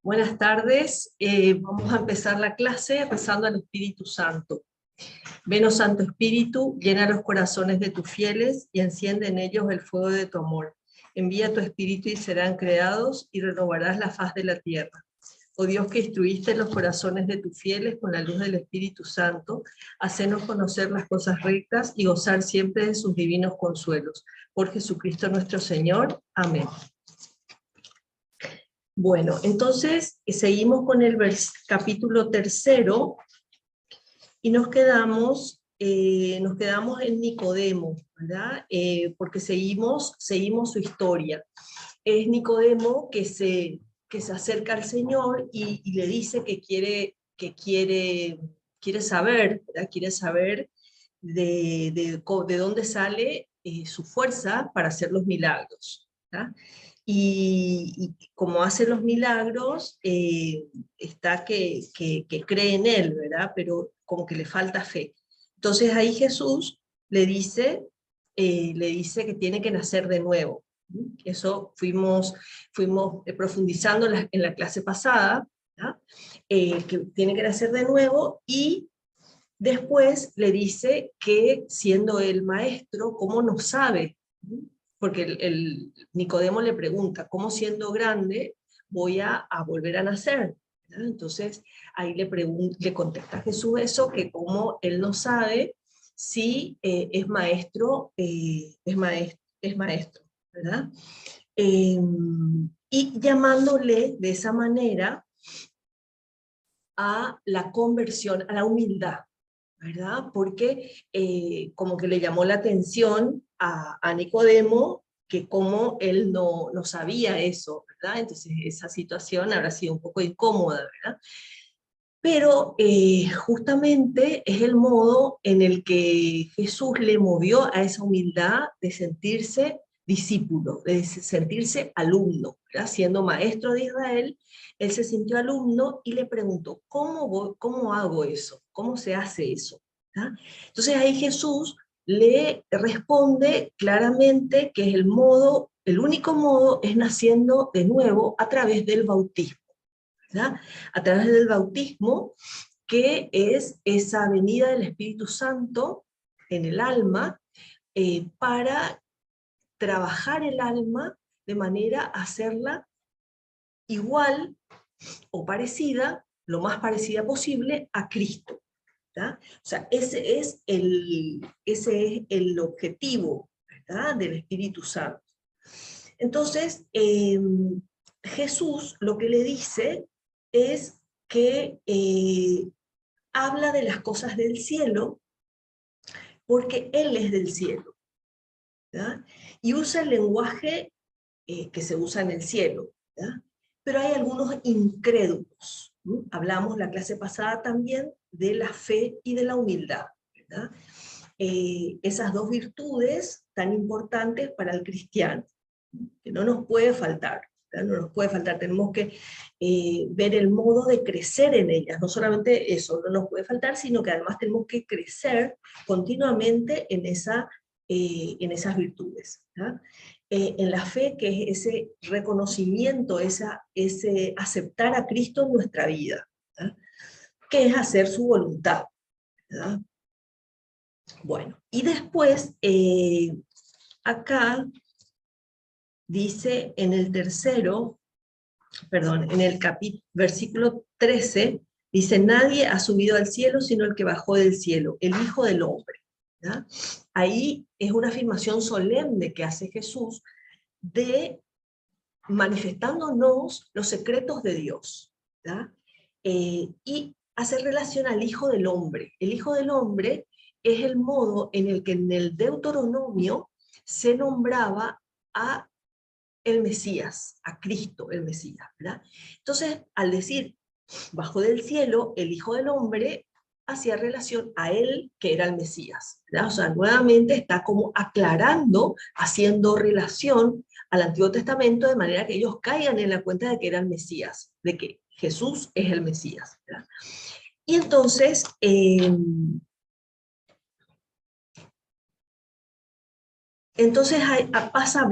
Buenas tardes, vamos a empezar la clase rezando al Espíritu Santo. Ven, oh Santo Espíritu, llena los corazones de tus fieles y enciende en ellos el fuego de tu amor. Envía tu Espíritu y serán creados y renovarás la faz de la tierra. Oh Dios, que instruiste los corazones de tus fieles con la luz del Espíritu Santo, hacenos conocer las cosas rectas y gozar siempre de sus divinos consuelos. Por Jesucristo nuestro Señor. Amén. Bueno, entonces seguimos con el capítulo 3 y nos quedamos en Nicodemo, ¿verdad? Porque seguimos su historia. Es Nicodemo que se acerca al Señor y le dice que quiere saber, ¿verdad? Quiere saber de dónde sale su fuerza para hacer los milagros, ¿verdad? Y como hace los milagros, está que cree en él, ¿verdad? Pero como que le falta fe. Entonces ahí Jesús le dice que tiene que nacer de nuevo. Eso fuimos profundizando en la clase pasada, ¿verdad? Que tiene que nacer de nuevo, y después le dice que siendo el maestro, ¿cómo no sabe? Porque el Nicodemo le pregunta, ¿cómo siendo grande voy a volver a nacer? ¿verdad? Entonces ahí le contesta Jesús eso, que como él no sabe si es maestro, ¿verdad? Y llamándole de esa manera a la conversión, a la humildad, ¿verdad? Porque como que le llamó la atención a Nicodemo, que como él no sabía eso, ¿verdad? Entonces esa situación habrá sido un poco incómoda, ¿verdad? Pero justamente es el modo en el que Jesús le movió a esa humildad de sentirse discípulo, de sentirse alumno, ¿verdad? Siendo maestro de Israel, él se sintió alumno y le preguntó, ¿cómo hago eso? ¿Cómo se hace eso? ¿verdad? Entonces ahí Jesús le responde claramente que es el único modo es naciendo de nuevo a través del bautismo. ¿verdad? A través del bautismo, que es esa venida del Espíritu Santo en el alma, para trabajar el alma de manera a hacerla igual o parecida, lo más parecida posible, a Cristo. ¿verdad? O sea, ese es el objetivo, ¿verdad? Del Espíritu Santo. Entonces, Jesús lo que le dice es que habla de las cosas del cielo porque Él es del cielo, ¿verdad? Y usa el lenguaje que se usa en el cielo, ¿verdad? Pero hay algunos incrédulos. ¿no? Hablamos la clase pasada también de la fe y de la humildad, ¿verdad? Esas dos virtudes tan importantes para el cristiano, que no nos puede faltar. No nos puede faltar, tenemos que ver el modo de crecer en ellas, no solamente eso no nos puede faltar, sino que además tenemos que crecer continuamente en esas virtudes. En la fe, que es ese reconocimiento, ese aceptar a Cristo en nuestra vida, ¿verdad? Que es hacer su voluntad. ¿verdad? Bueno, y después, acá dice en el versículo 13, dice, nadie ha subido al cielo sino el que bajó del cielo, el Hijo del Hombre. ¿verdad? Ahí es una afirmación solemne que hace Jesús de manifestándonos los secretos de Dios. ¿verdad? Y hacer relación al Hijo del Hombre. El Hijo del Hombre es el modo en el que en el Deuteronomio se nombraba a el Mesías, a Cristo el Mesías, ¿verdad? Entonces, al decir, bajo del cielo, el Hijo del Hombre, hacía relación a él, que era el Mesías, ¿verdad? O sea, nuevamente está como aclarando, haciendo relación al Antiguo Testamento, de manera que ellos caigan en la cuenta de que era el Mesías, de que Jesús es el Mesías, ¿verdad? Y entonces, pasa a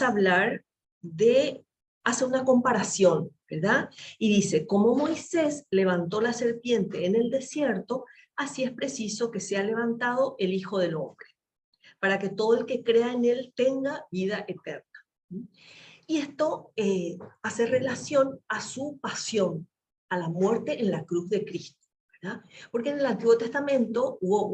hablar de hace una comparación, ¿verdad? Y dice, como Moisés levantó la serpiente en el desierto, así es preciso que sea levantado el Hijo del Hombre, para que todo el que crea en él tenga vida eterna. Y esto hace relación a su pasión, a la muerte en la cruz de Cristo, ¿verdad? Porque en el Antiguo Testamento hubo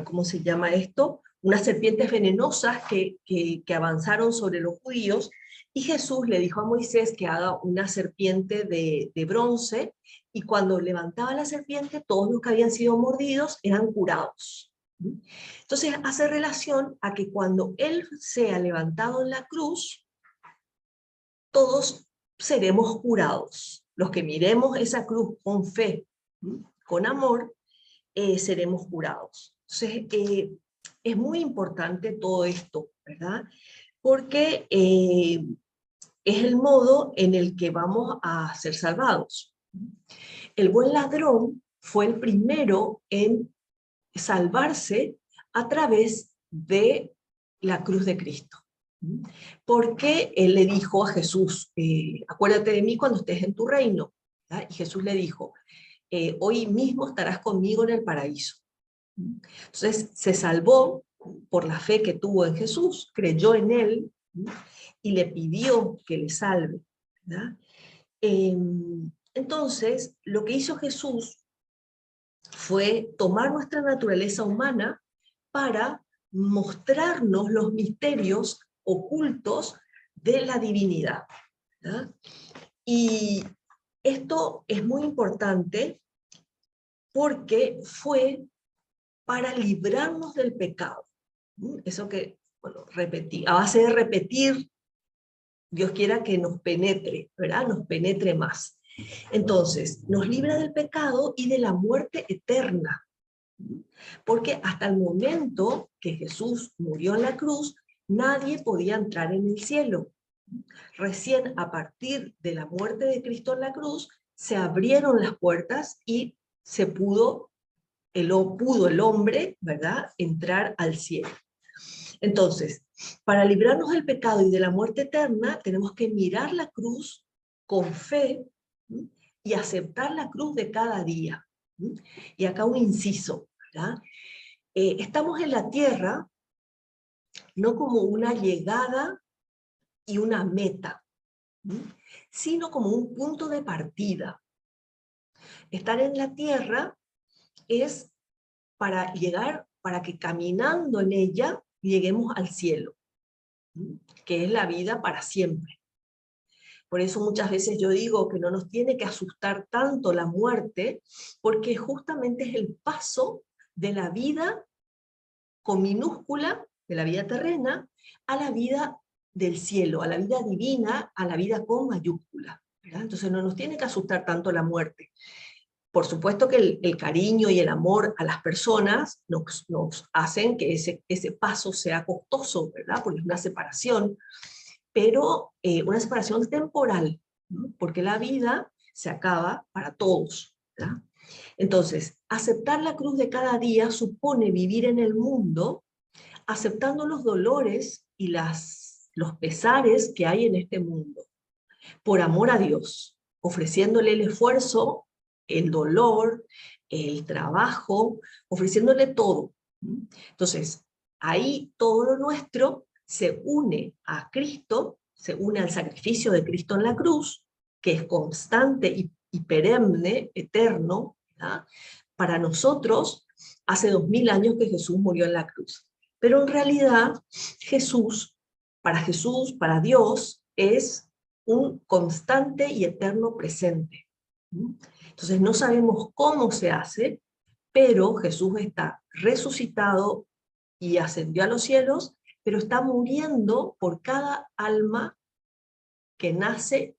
¿cómo se llama esto? Unas serpientes venenosas que avanzaron sobre los judíos, y Jesús le dijo a Moisés que haga una serpiente de bronce, y cuando levantaba la serpiente, todos los que habían sido mordidos eran curados. Entonces hace relación a que cuando Él sea levantado en la cruz, todos seremos curados. Los que miremos esa cruz con fe, con amor, seremos curados. Entonces, es muy importante todo esto, ¿verdad? Porque es el modo en el que vamos a ser salvados. El buen ladrón fue el primero en salvarse a través de la cruz de Cristo. Porque él le dijo a Jesús, acuérdate de mí cuando estés en tu reino. ¿verdad? Y Jesús le dijo, hoy mismo estarás conmigo en el paraíso. Entonces se salvó por la fe que tuvo en Jesús, creyó en él y le pidió que le salve. ¿verdad? Entonces, lo que hizo Jesús fue tomar nuestra naturaleza humana para mostrarnos los misterios ocultos de la divinidad. ¿verdad? Y esto es muy importante porque fue para librarnos del pecado. Eso que, bueno, repetí, a base de repetir, Dios quiera que nos penetre, ¿verdad? Nos penetre más. Entonces, nos libra del pecado y de la muerte eterna. Porque hasta el momento que Jesús murió en la cruz, nadie podía entrar en el cielo. Recién a partir de la muerte de Cristo en la cruz, se abrieron las puertas y se pudo el hombre, ¿verdad?, entrar al cielo. Entonces, para librarnos del pecado y de la muerte eterna, tenemos que mirar la cruz con fe y aceptar la cruz de cada día. Y acá un inciso, ¿verdad? Estamos en la tierra no como una llegada y una meta, sino como un punto de partida. Estar en la tierra es para llegar, para que caminando en ella lleguemos al cielo, que es la vida para siempre. Por eso muchas veces yo digo que no nos tiene que asustar tanto la muerte, porque justamente es el paso de la vida con minúscula, de la vida terrena, a la vida del cielo, a la vida divina, a la vida con mayúscula. ¿verdad? Entonces no nos tiene que asustar tanto la muerte. Por supuesto que el cariño y el amor a las personas nos hacen que ese paso sea costoso, ¿verdad? Porque es una separación, pero una separación temporal, ¿no? Porque la vida se acaba para todos, ¿verdad? Entonces, aceptar la cruz de cada día supone vivir en el mundo aceptando los dolores y los pesares que hay en este mundo, por amor a Dios, ofreciéndole el esfuerzo, el dolor, el trabajo, ofreciéndole todo. Entonces, ahí todo lo nuestro se une a Cristo, se une al sacrificio de Cristo en la cruz, que es constante y perenne, eterno, ¿verdad? Para nosotros, hace 2000 años que Jesús murió en la cruz. Pero en realidad, Jesús, para Dios, es un constante y eterno presente. Entonces no sabemos cómo se hace, pero Jesús está resucitado y ascendió a los cielos, pero está muriendo por cada alma que nace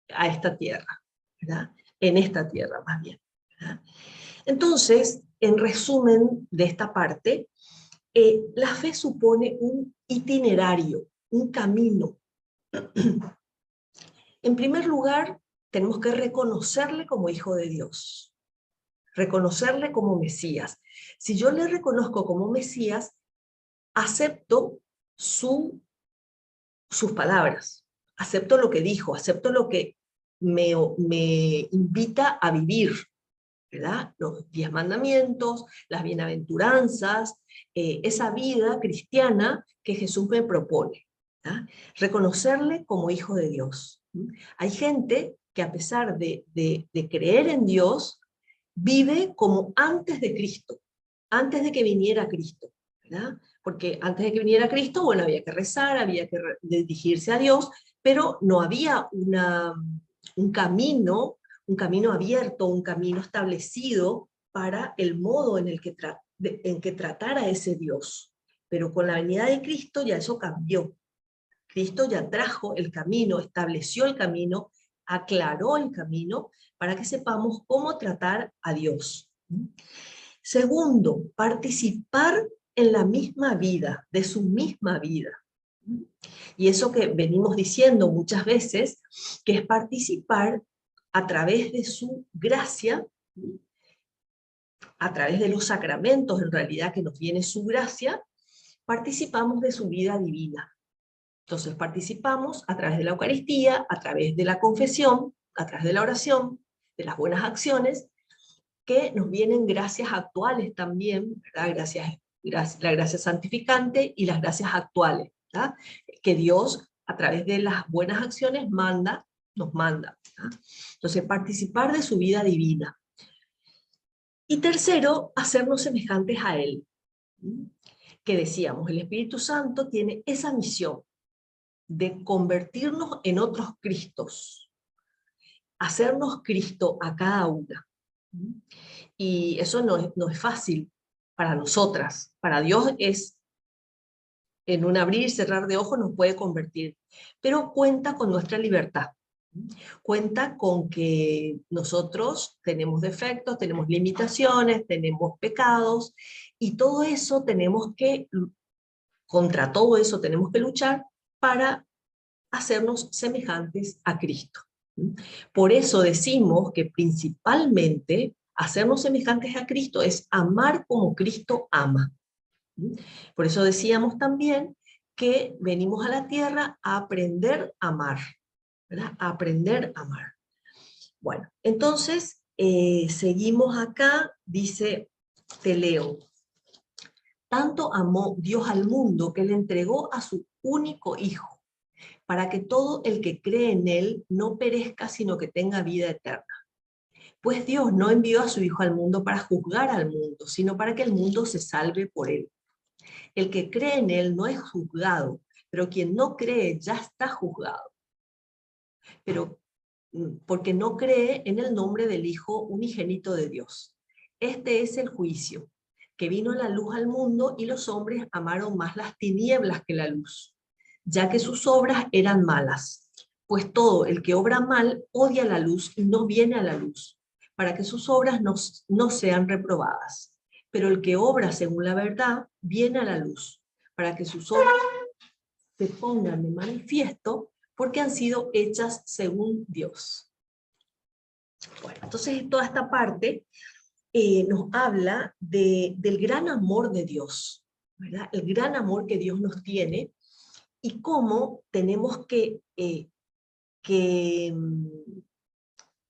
a esta tierra, ¿verdad? En esta tierra más bien. ¿verdad? Entonces, en resumen de esta parte, la fe supone un itinerario, un camino. En primer lugar, tenemos que reconocerle como Hijo de Dios, reconocerle como Mesías. Si yo le reconozco como Mesías, acepto su sus palabras, acepto lo que dijo, acepto lo que me invita a vivir, ¿verdad? Los 10 mandamientos, las bienaventuranzas, esa vida cristiana que Jesús me propone, ¿verdad? Reconocerle como hijo de Dios. Hay gente que a pesar de creer en Dios, vive como antes de Cristo, antes de que viniera Cristo, ¿verdad? Porque antes de que viniera Cristo, bueno, había que rezar, había que dirigirse a Dios, pero no había un camino abierto, un camino establecido para el modo en el que tratara a ese Dios. Pero con la venida de Cristo ya eso cambió. Cristo ya trajo el camino, estableció el camino, aclaró el camino para que sepamos cómo tratar a Dios. Segundo, participar en la misma vida, de su misma vida. Y eso que venimos diciendo muchas veces, que es participar a través de su gracia, a través de los sacramentos en realidad que nos viene su gracia, participamos de su vida divina. Entonces participamos a través de la Eucaristía, a través de la confesión, a través de la oración, de las buenas acciones, que nos vienen gracias actuales también, ¿verdad? La gracia santificante y las gracias actuales, ¿verdad? Que Dios a través de las buenas acciones nos manda, ¿verdad? Entonces participar de su vida divina. Y tercero, hacernos semejantes a Él. Que decíamos, el Espíritu Santo tiene esa misión de convertirnos en otros Cristos, hacernos Cristo a cada una. Y eso no es fácil para nosotras. Para Dios es, en un abrir y cerrar de ojos nos puede convertir, pero cuenta con nuestra libertad. Cuenta con que nosotros tenemos defectos, tenemos limitaciones, tenemos pecados, y todo eso contra todo eso tenemos que luchar para hacernos semejantes a Cristo. Por eso decimos que principalmente hacernos semejantes a Cristo es amar como Cristo ama. Por eso decíamos también que venimos a la tierra a aprender a amar, ¿verdad? A aprender a amar. Bueno, entonces seguimos acá, dice, te leo. Tanto amó Dios al mundo que le entregó a su único Hijo, para que todo el que cree en Él no perezca, sino que tenga vida eterna. Pues Dios no envió a su Hijo al mundo para juzgar al mundo, sino para que el mundo se salve por Él. El que cree en Él no es juzgado, pero quien no cree ya está juzgado. Pero porque no cree en el nombre del Hijo unigénito de Dios. Este es el juicio, que vino la luz al mundo y los hombres amaron más las tinieblas que la luz, ya que sus obras eran malas. Pues todo el que obra mal odia la luz y no viene a la luz, para que sus obras no sean reprobadas. Pero el que obra según la verdad viene a la luz, para que sus obras se pongan de manifiesto, porque han sido hechas según Dios. Bueno, entonces toda esta parte nos habla del gran amor de Dios, ¿verdad? El gran amor que Dios nos tiene y cómo tenemos que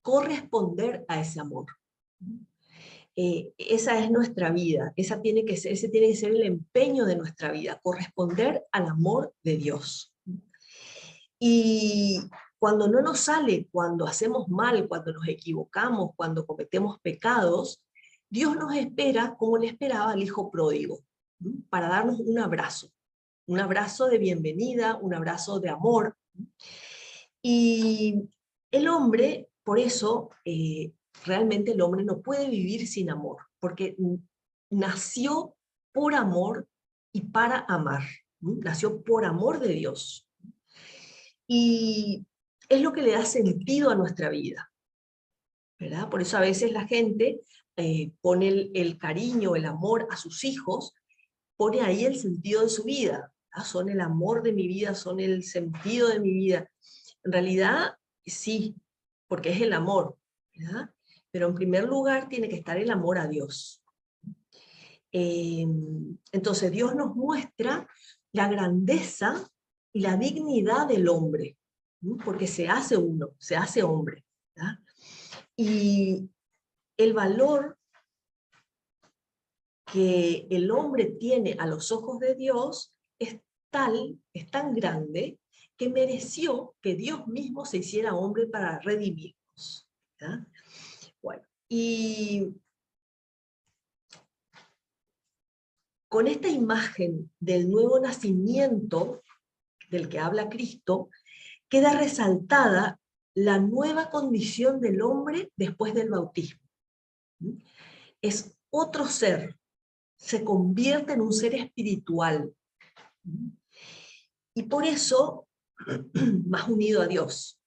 corresponder a ese amor. Esa es nuestra vida, ese tiene que ser el empeño de nuestra vida, corresponder al amor de Dios. Y cuando no nos sale, cuando hacemos mal, cuando nos equivocamos, cuando cometemos pecados, Dios nos espera como le esperaba al hijo pródigo, para darnos un abrazo de bienvenida, un abrazo de amor. Y el hombre, por eso, realmente el hombre no puede vivir sin amor, porque nació por amor y para amar, nació por amor de Dios. Y es lo que le da sentido a nuestra vida, ¿verdad? Por eso a veces la gente pone el cariño, el amor a sus hijos, pone ahí el sentido de su vida, ¿verdad? Son el amor de mi vida, son el sentido de mi vida. En realidad, sí, porque es el amor, ¿verdad? Pero en primer lugar tiene que estar el amor a Dios. Entonces Dios nos muestra la grandeza y la dignidad del hombre, porque se hace uno, se hace hombre, ¿verdad? Y el valor que el hombre tiene a los ojos de Dios es tal, es tan grande, que mereció que Dios mismo se hiciera hombre para redimirnos, ¿verdad? Bueno, y con esta imagen del nuevo nacimiento del que habla Cristo, queda resaltada la nueva condición del hombre después del bautismo. Es otro ser, se convierte en un ser espiritual. Y por eso, más unido a Dios.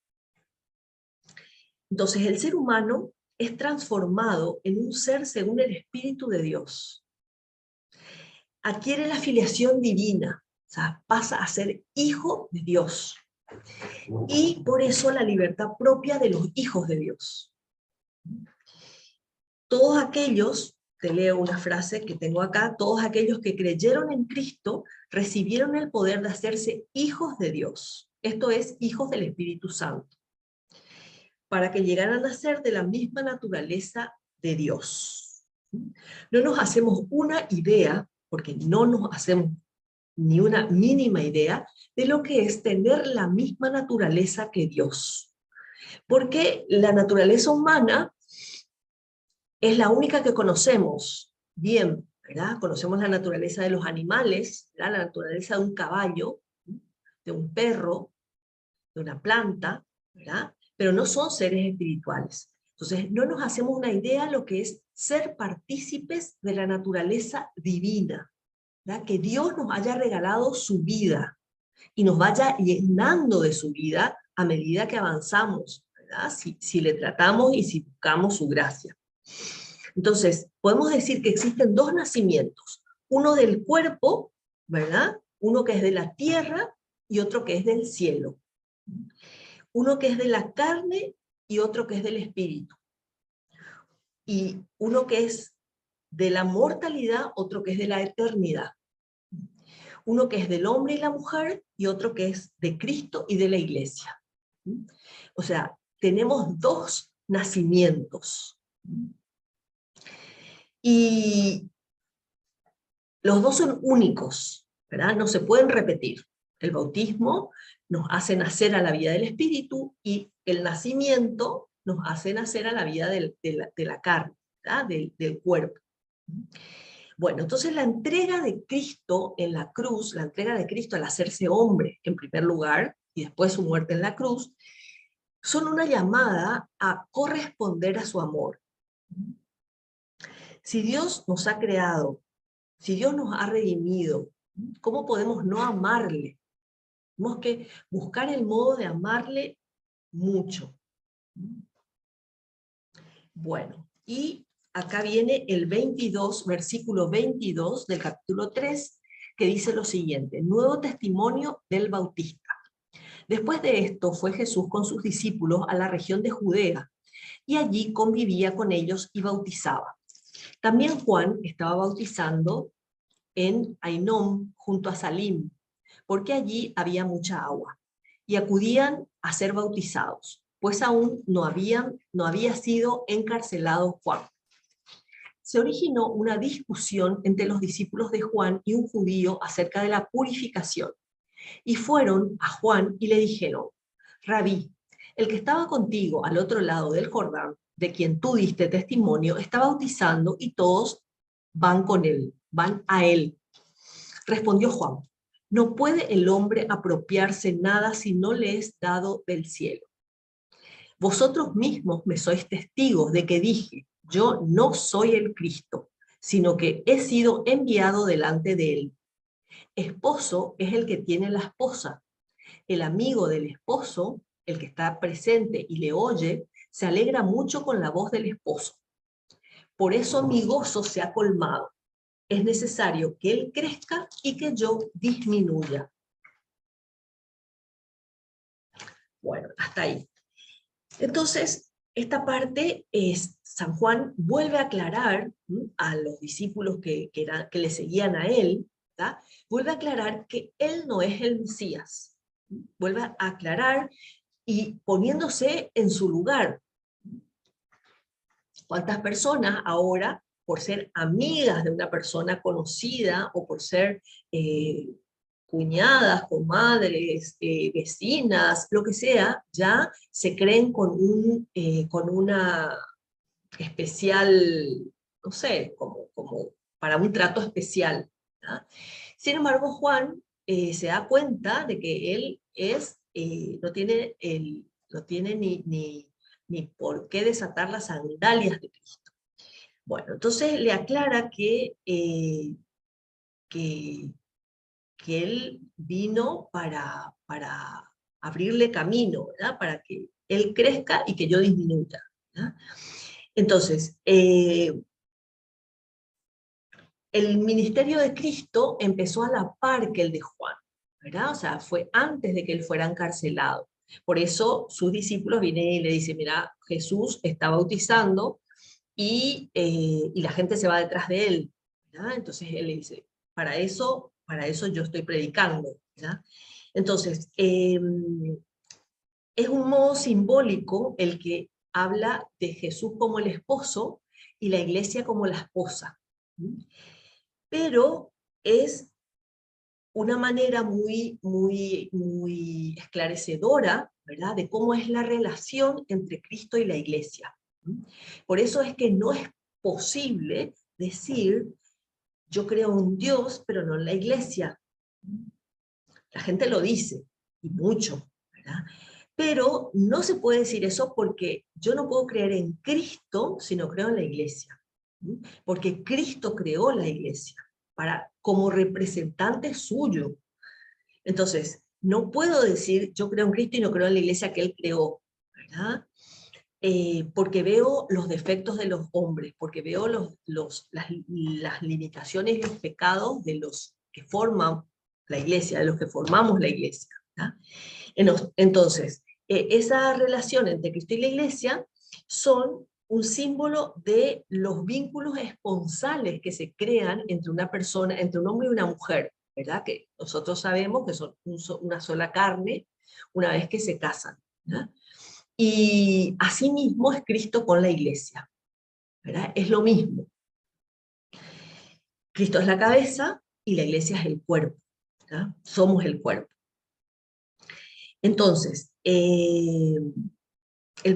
Entonces el ser humano es transformado en un ser según el Espíritu de Dios. Adquiere la filiación divina, o sea, pasa a ser hijo de Dios. Y por eso la libertad propia de los hijos de Dios. Todos aquellos, te leo una frase que tengo acá, todos aquellos que creyeron en Cristo recibieron el poder de hacerse hijos de Dios. Esto es, hijos del Espíritu Santo, para que llegaran a ser de la misma naturaleza de Dios. No nos hacemos una idea, porque no nos hacemos ni una mínima idea, de lo que es tener la misma naturaleza que Dios. Porque la naturaleza humana es la única que conocemos bien, ¿verdad? Conocemos la naturaleza de los animales, ¿verdad? La naturaleza de un caballo, de un perro, de una planta, ¿verdad? Pero no son seres espirituales. Entonces, no nos hacemos una idea de lo que es ser partícipes de la naturaleza divina, ¿verdad? Que Dios nos haya regalado su vida y nos vaya llenando de su vida a medida que avanzamos, ¿verdad? Si le tratamos y si buscamos su gracia. Entonces, podemos decir que existen dos nacimientos, uno del cuerpo, ¿verdad? Uno que es de la tierra y otro que es del cielo. Uno que es de la carne y otro que es del espíritu. Y uno que es de la mortalidad, otro que es de la eternidad. Uno que es del hombre y la mujer y otro que es de Cristo y de la iglesia. O sea, tenemos dos nacimientos. Y los dos son únicos, ¿verdad? No se pueden repetir. El bautismo nos hace nacer a la vida del espíritu y el nacimiento nos hace nacer a la vida de la carne, ¿verdad? Del cuerpo. Bueno, entonces la entrega de Cristo en la cruz, la entrega de Cristo al hacerse hombre en primer lugar y después su muerte en la cruz, son una llamada a corresponder a su amor. Si Dios nos ha creado, si Dios nos ha redimido, ¿cómo podemos no amarle? Tenemos que buscar el modo de amarle mucho. Bueno, y acá viene el 22, versículo 22 del capítulo 3, que dice lo siguiente: nuevo testimonio del Bautista. Después de esto fue Jesús con sus discípulos a la región de Judea, y allí convivía con ellos y bautizaba. También Juan estaba bautizando en Ainón, junto a Salim, porque allí había mucha agua, y acudían a ser bautizados, pues aún no había sido encarcelado Juan. Se originó una discusión entre los discípulos de Juan y un judío acerca de la purificación, y fueron a Juan y le dijeron: Rabí, el que estaba contigo al otro lado del Jordán, de quien tú diste testimonio, está bautizando y todos van con él, van a él. Respondió Juan: no puede el hombre apropiarse nada si no le es dado del cielo. Vosotros mismos me sois testigos de que dije: yo no soy el Cristo, sino que he sido enviado delante de él. Esposo es el que tiene la esposa. El amigo del esposo, el que está presente y le oye, se alegra mucho con la voz del esposo. Por eso mi gozo se ha colmado. Es necesario que él crezca y que yo disminuya. Bueno, hasta ahí. Entonces, esta parte es, San Juan vuelve a aclarar a los discípulos que le seguían a él, ¿verdad? Vuelve a aclarar que él no es el Mesías, Vuelve a aclarar y poniéndose en su lugar. ¿Cuántas personas ahora, por ser amigas de una persona conocida o por ser cuñadas, comadres, vecinas, lo que sea, ya se creen con una especial, no sé, como para un trato especial, ¿verdad? Sin embargo, Juan se da cuenta de que él no tiene ni por qué desatar las sandalias de Cristo. Bueno, entonces le aclara que, que él vino para abrirle camino, ¿verdad? Para que él crezca y que yo disminuya, ¿verdad? Entonces, el ministerio de Cristo empezó a la par que el de Juan, ¿verdad? O sea, fue antes de que él fuera encarcelado. Por eso sus discípulos vienen y le dicen, mira, Jesús está bautizando y la gente se va detrás de él, ¿verdad? Entonces él le dice, para eso yo estoy predicando, ¿verdad? Entonces, es un modo simbólico el que habla de Jesús como el esposo y la iglesia como la esposa. Pero es una manera muy esclarecedora, ¿verdad?, de cómo es la relación entre Cristo y la iglesia. Por eso es que no es posible decir, yo creo en Dios, pero no en la iglesia. La gente lo dice, y mucho, ¿verdad? Pero no se puede decir eso porque yo no puedo creer en Cristo si no creo en la iglesia. Porque Cristo creó la iglesia como representante suyo. Entonces, no puedo decir yo creo en Cristo y no creo en la iglesia que Él creó, ¿verdad? Porque veo los defectos de los hombres, porque veo las limitaciones y los pecados de los que forman la iglesia, de los que formamos la iglesia, ¿verdad? Entonces, esa relación entre Cristo y la iglesia son un símbolo de los vínculos esponsales que se crean entre una persona, entre un hombre y una mujer, ¿verdad? Que nosotros sabemos que son una sola carne una vez que se casan, ¿verdad? Y asimismo es Cristo con la iglesia, ¿verdad? Es lo mismo. Cristo es la cabeza y la iglesia es el cuerpo, ¿verdad? Somos el cuerpo. Entonces, el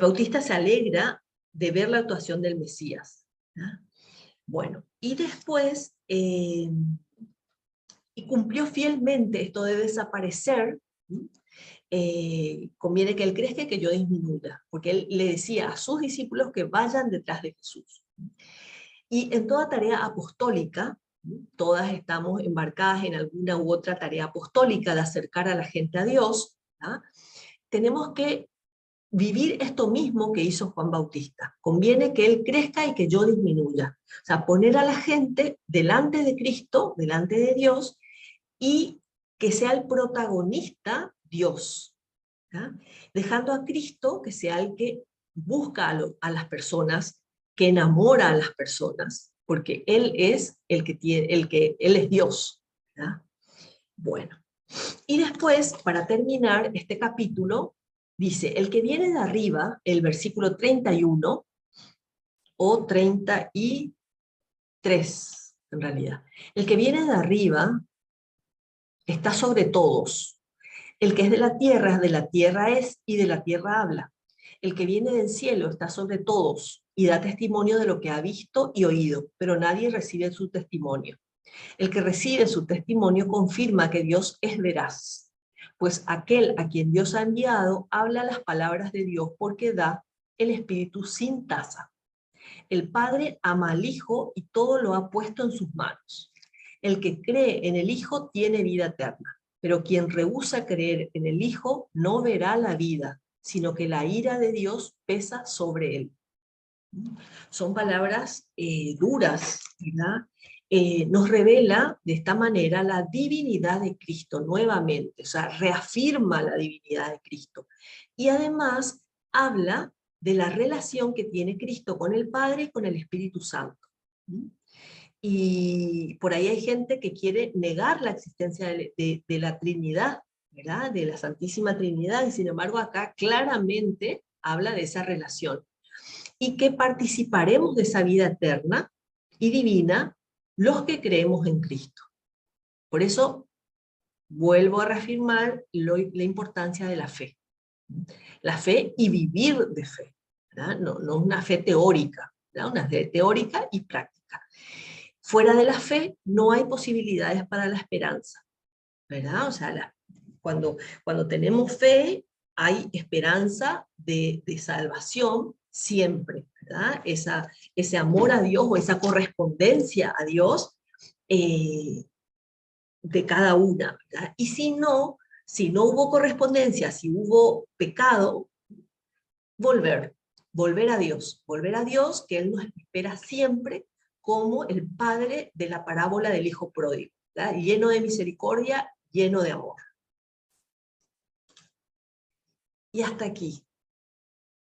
Bautista se alegra de ver la actuación del Mesías, ¿verdad? Bueno, y después, y cumplió fielmente esto de desaparecer, conviene que él crezca y que yo disminuya, porque él le decía a sus discípulos que vayan detrás de Jesús. Y en toda tarea apostólica, todas estamos embarcadas en alguna u otra tarea apostólica de acercar a la gente a Dios, ¿verdad? Tenemos que vivir esto mismo que hizo Juan Bautista. Conviene que él crezca y que yo disminuya. O sea, poner a la gente delante de Cristo, delante de Dios, y que sea el protagonista Dios, ¿verdad? Dejando a Cristo que sea el que busca a las personas, que enamora a las personas, porque Él es Él es Dios, ¿verdad? Bueno, y después, para terminar este capítulo, dice, el que viene de arriba, el versículo 31, o 33, en realidad. El que viene de arriba está sobre todos. El que es de la tierra es, y de la tierra habla. El que viene del cielo está sobre todos, y da testimonio de lo que ha visto y oído, pero nadie recibe su testimonio. El que recibe su testimonio confirma que Dios es veraz, pues aquel a quien Dios ha enviado habla las palabras de Dios porque da el Espíritu sin tasa. El Padre ama al Hijo y todo lo ha puesto en sus manos. El que cree en el Hijo tiene vida eterna, pero quien rehúsa creer en el Hijo no verá la vida, sino que la ira de Dios pesa sobre él. Son palabras duras, ¿verdad? Nos revela de esta manera la divinidad de Cristo nuevamente, o sea, reafirma la divinidad de Cristo. Y además habla de la relación que tiene Cristo con el Padre y con el Espíritu Santo. Y por ahí hay gente que quiere negar la existencia de la Trinidad, ¿verdad? De la Santísima Trinidad, y sin embargo acá claramente habla de esa relación. Y que participaremos de esa vida eterna y divina los que creemos en Cristo. Por eso vuelvo a reafirmar la importancia de la fe. La fe y vivir de fe, ¿verdad? No una fe teórica, ¿verdad? Una fe teórica y práctica. Fuera de la fe no hay posibilidades para la esperanza, ¿verdad? O sea, cuando tenemos fe hay esperanza de salvación siempre, ¿verdad? Ese amor a Dios o esa correspondencia a Dios de cada una, ¿verdad? Y si no hubo correspondencia, si hubo pecado, volver a Dios, que Él nos espera siempre como el Padre de la parábola del Hijo Pródigo, ¿verdad? Lleno de misericordia, lleno de amor. Y hasta aquí.